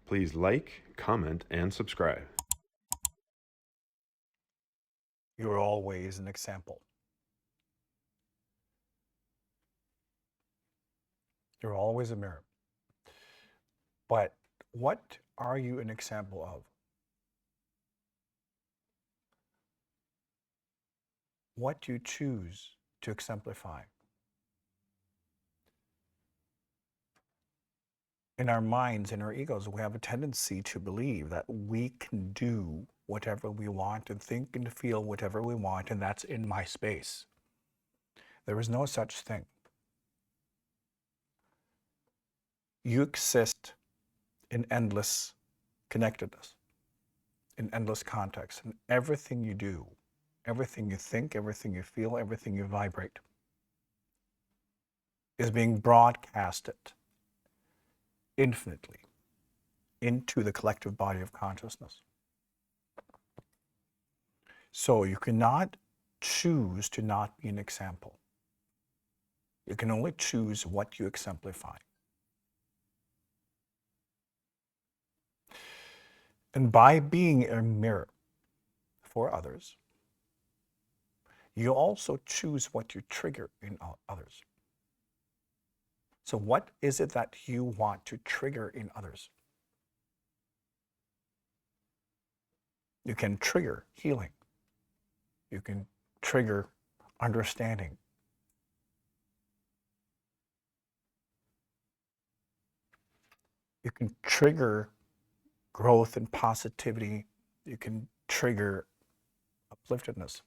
Please like, comment, and subscribe. You're always an example. You're always a mirror. But what are you an example of? What do you choose to exemplify? In our minds, in our egos, we have a tendency to believe that we can do whatever we want and think and feel whatever we want, and that's in my space. There is no such thing. You exist in endless connectedness, in endless context, and everything you do, everything you think, everything you feel, everything you vibrate is being broadcasted infinitely into the collective body of consciousness. So you cannot choose to not be an example. You can only choose what you exemplify. And by being a mirror for others, you also choose what you trigger in others. So what is it that you want to trigger in others? You can trigger healing. You can trigger understanding. You can trigger growth and positivity. You can trigger upliftedness.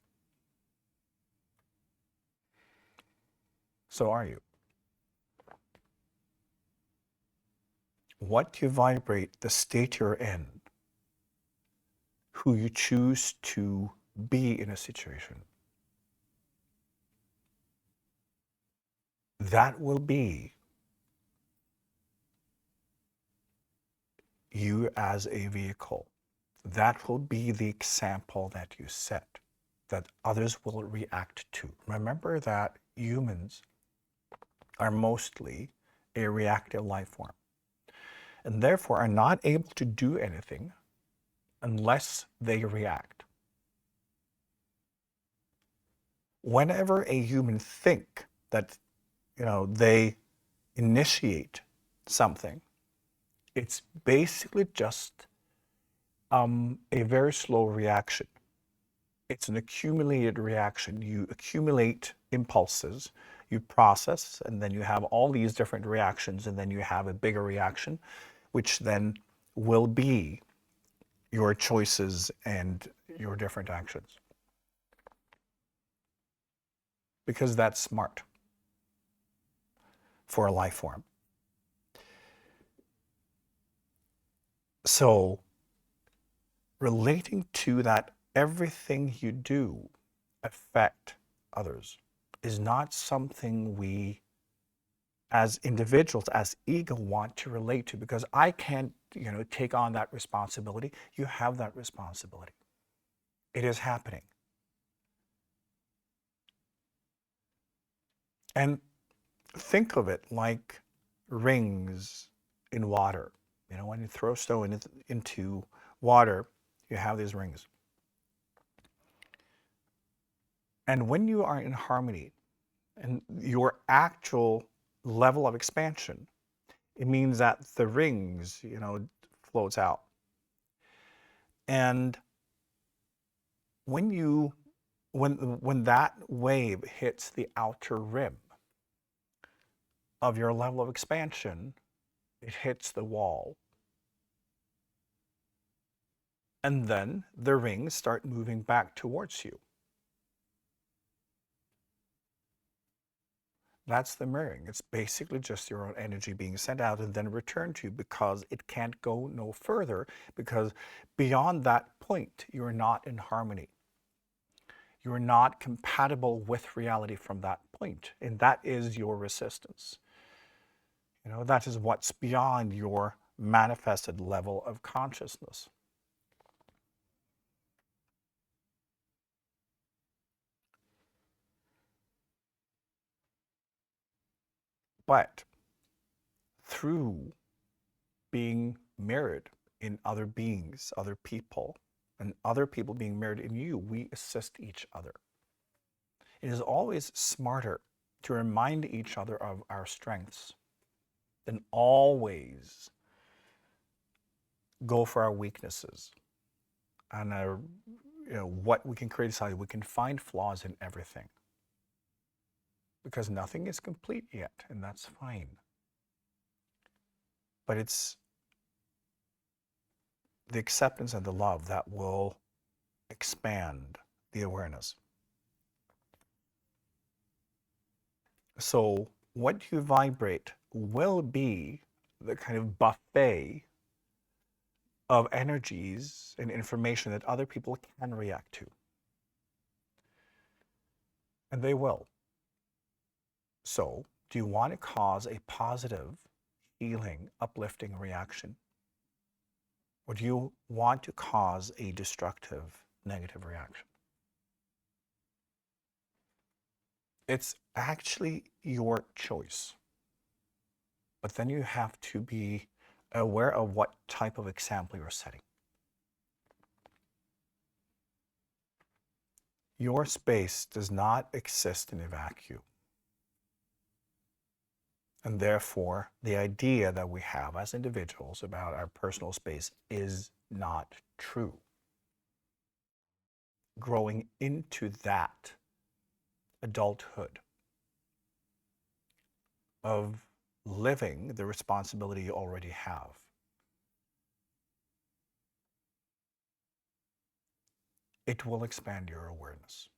So are you. What you vibrate, the state you're in, who you choose to be in a situation, that will be you as a vehicle. That will be the example that you set, that others will react to. Remember that humans are mostly a reactive life form, and therefore are not able to do anything unless they react. Whenever a human think that they initiate something, it's basically just a very slow reaction. It's an accumulated reaction. You accumulate impulses, you process, and then you have all these different reactions, and then you have a bigger reaction, which then will be your choices and your different actions. Because that's smart for a life form. So relating to that, everything you do affect others is not something we as individuals, as ego, want to relate to, because I can't take on that responsibility. You have that responsibility. It is happening. And think of it like rings in water. When you throw stone into water, you have these rings. And when you are in harmony and your actual level of expansion, it means that the rings, floats out. And when that wave hits the outer rim of your level of expansion, it hits the wall. And then the rings start moving back towards you. That's the mirroring. It's basically just your own energy being sent out and then returned to you, because it can't go no further, because beyond that point, you're not in harmony. You're not compatible with reality from that point, and that is your resistance. That is what's beyond your manifested level of consciousness. But through being mirrored in other beings, other people, and other people being mirrored in you. We assist each other. It is always smarter to remind each other of our strengths than always go for our weaknesses and our, what we can criticize. We can find flaws in everything because nothing is complete yet, and that's fine. But it's the acceptance and the love that will expand the awareness. So what you vibrate will be the kind of buffet of energies and information that other people can react to. And they will. So, do you want to cause a positive, healing, uplifting reaction? Or do you want to cause a destructive, negative reaction? It's actually your choice. But then you have to be aware of what type of example you're setting. Your space does not exist in a vacuum. And therefore, the idea that we have as individuals about our personal space is not true. Growing into that adulthood of living the responsibility you already have, it will expand your awareness.